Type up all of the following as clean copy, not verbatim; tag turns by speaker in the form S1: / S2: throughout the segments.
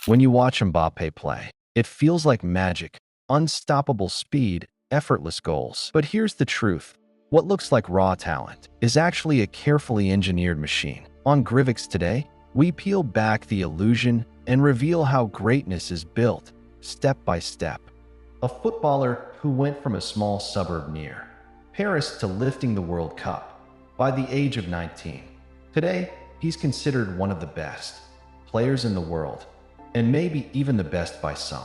S1: When you watch Mbappe play, it feels like magic, unstoppable speed, effortless goals. But here's the truth. What looks like raw talent is actually a carefully engineered machine. On Grivox today, we peel back the illusion and reveal how greatness is built, step by step. A footballer who went from a small suburb near Paris to lifting the World Cup by the age of 19. Today, he's considered one of the best players in the world, and maybe even the best by some.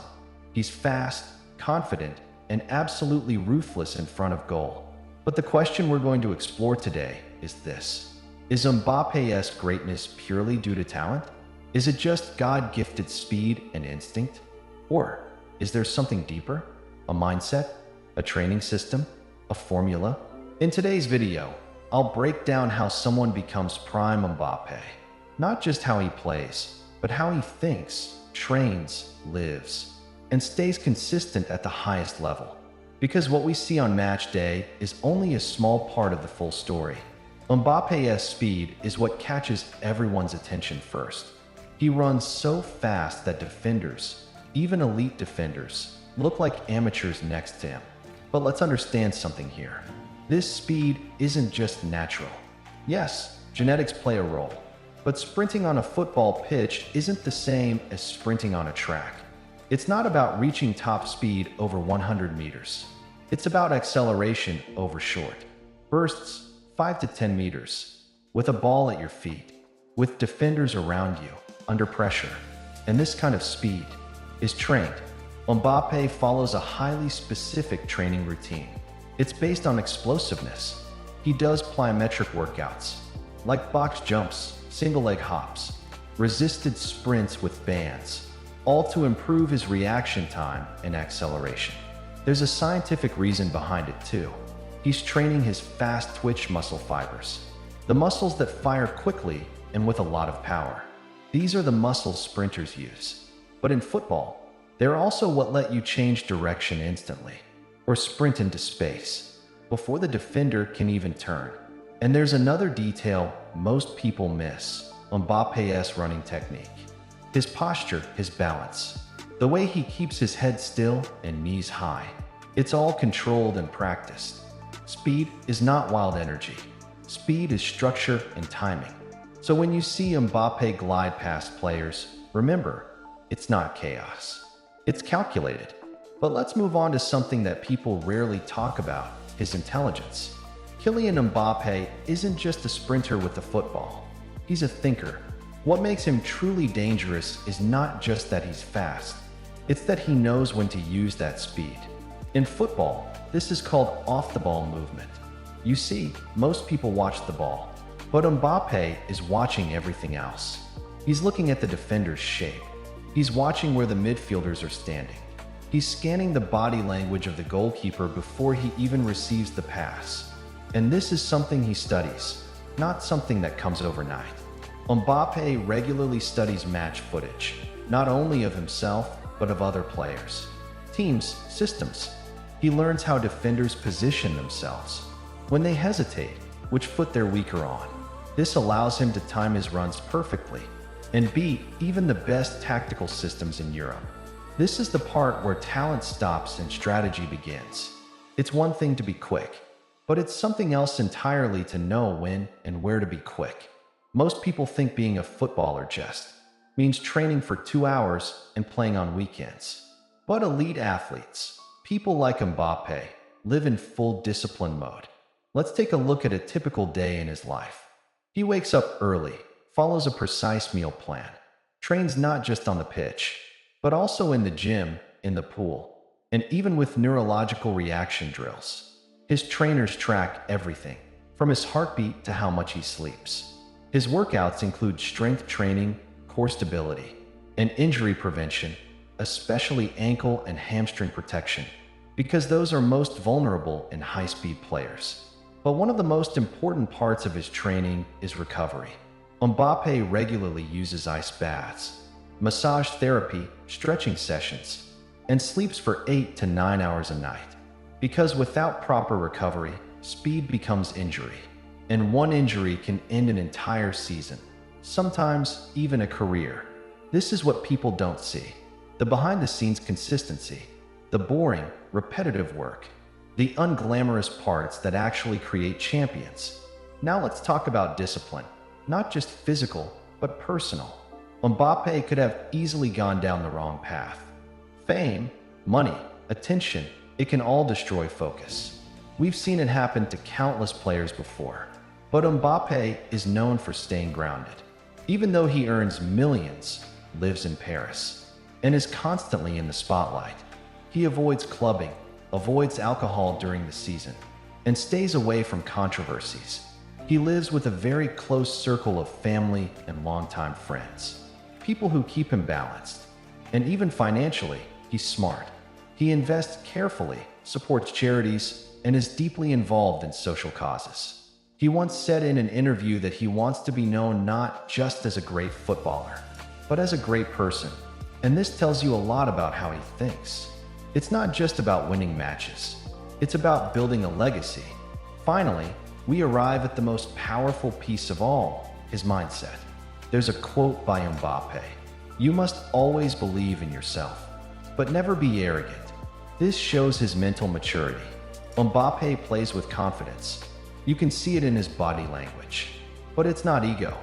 S1: He's fast, confident, and absolutely ruthless in front of goal. But the question we're going to explore today is this. Is Mbappe's greatness purely due to talent? Is it just God-gifted speed and instinct? Or is there something deeper? A mindset? A training system? A formula? In today's video, I'll break down how someone becomes Prime Mbappé. Not just how he plays, but how he thinks, trains, lives, and stays consistent at the highest level. Because what we see on match day is only a small part of the full story. Mbappe's speed is what catches everyone's attention first. He runs so fast that defenders, even elite defenders, look like amateurs next to him. But let's understand something here. This speed isn't just natural. Yes, genetics play a role, but sprinting on a football pitch isn't the same as sprinting on a track. It's not about reaching top speed over 100 meters. It's about acceleration over short bursts, 5 to 10 meters, with a ball at your feet, with defenders around you, under pressure. And this kind of speed is trained. Mbappe follows a highly specific training routine. It's based on explosiveness. He does plyometric workouts, like box jumps, single leg hops, resisted sprints with bands, all to improve his reaction time and acceleration. There's a scientific reason behind it too. He's training his fast twitch muscle fibers, the muscles that fire quickly and with a lot of power. These are the muscles sprinters use. But in football, they're also what let you change direction instantly, or sprint into space, before the defender can even turn. And there's another detail most people miss: Mbappe's running technique. His posture, his balance, the way he keeps his head still and knees high. It's all controlled and practiced. Speed is not wild energy. Speed is structure and timing. So when you see Mbappe glide past players, remember, it's not chaos. It's calculated. But let's move on to something that people rarely talk about: his intelligence. Kylian Mbappé isn't just a sprinter with the football. He's a thinker. What makes him truly dangerous is not just that he's fast. It's that he knows when to use that speed. In football, this is called off-the-ball movement. You see, most people watch the ball, but Mbappe is watching everything else. He's looking at the defender's shape. He's watching where the midfielders are standing. He's scanning the body language of the goalkeeper before he even receives the pass. And this is something he studies, not something that comes overnight. Mbappe regularly studies match footage, not only of himself, but of other players, teams, systems. He learns how defenders position themselves, when they hesitate, which foot they're weaker on. This allows him to time his runs perfectly and beat even the best tactical systems in Europe. This is the part where talent stops and strategy begins. It's one thing to be quick, but it's something else entirely to know when and where to be quick. Most people think being a footballer just means training for 2 hours and playing on weekends. But elite athletes, people like Mbappe, live in full discipline mode. Let's take a look at a typical day in his life. He wakes up early, follows a precise meal plan, trains not just on the pitch, but also in the gym, in the pool, and even with neurological reaction drills. His trainers track everything, from his heartbeat to how much he sleeps. His workouts include strength training, core stability, and injury prevention, especially ankle and hamstring protection, because those are most vulnerable in high-speed players. But one of the most important parts of his training is recovery. Mbappe regularly uses ice baths, massage therapy, stretching sessions, and sleeps for 8 to 9 hours a night. Because without proper recovery, speed becomes injury. And one injury can end an entire season, sometimes even a career. This is what people don't see. The behind-the-scenes consistency, the boring, repetitive work, the unglamorous parts that actually create champions. Now let's talk about discipline, not just physical, but personal. Mbappe could have easily gone down the wrong path. Fame, money, attention, it can all destroy focus. We've seen it happen to countless players before. But Mbappe is known for staying grounded. Even though he earns millions, lives in Paris, and is constantly in the spotlight, he avoids clubbing, avoids alcohol during the season, and stays away from controversies. He lives with a very close circle of family and longtime friends, people who keep him balanced. And even financially, he's smart. He invests carefully, supports charities, and is deeply involved in social causes. He once said in an interview that he wants to be known not just as a great footballer, but as a great person. And this tells you a lot about how he thinks. It's not just about winning matches. It's about building a legacy. Finally, we arrive at the most powerful piece of all, his mindset. There's a quote by Mbappe: "You must always believe in yourself, but never be arrogant." This shows his mental maturity. Mbappe plays with confidence. You can see it in his body language. But it's not ego.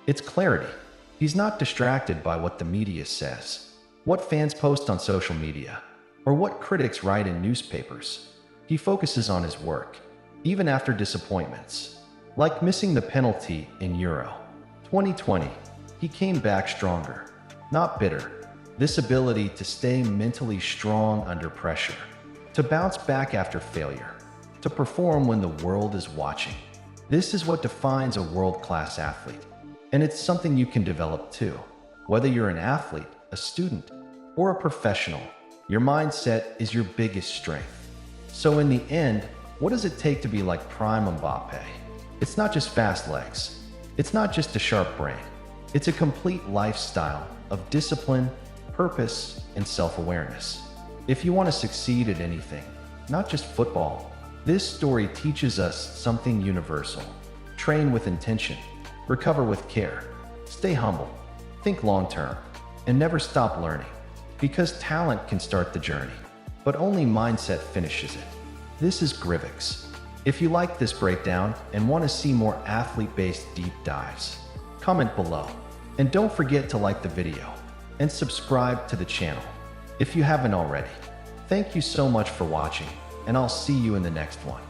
S1: It's clarity. He's not distracted by what the media says, what fans post on social media, or what critics write in newspapers. He focuses on his work, even after disappointments. Like missing the penalty in Euro 2020, he came back stronger, not bitter. This ability to stay mentally strong under pressure, to bounce back after failure, to perform when the world is watching. This is what defines a world-class athlete. And it's something you can develop too. Whether you're an athlete, a student, or a professional, your mindset is your biggest strength. So in the end, what does it take to be like Prime Mbappe? It's not just fast legs. It's not just a sharp brain. It's a complete lifestyle of discipline, purpose, and self-awareness. If you want to succeed at anything, not just football, this story teaches us something universal. Train with intention, recover with care, stay humble, think long-term, and never stop learning. Because talent can start the journey, but only mindset finishes it. This is Grivox. If you like this breakdown and want to see more athlete-based deep dives, comment below. And don't forget to like the video and subscribe to the channel if you haven't already. Thank you so much for watching, and I'll see you in the next one.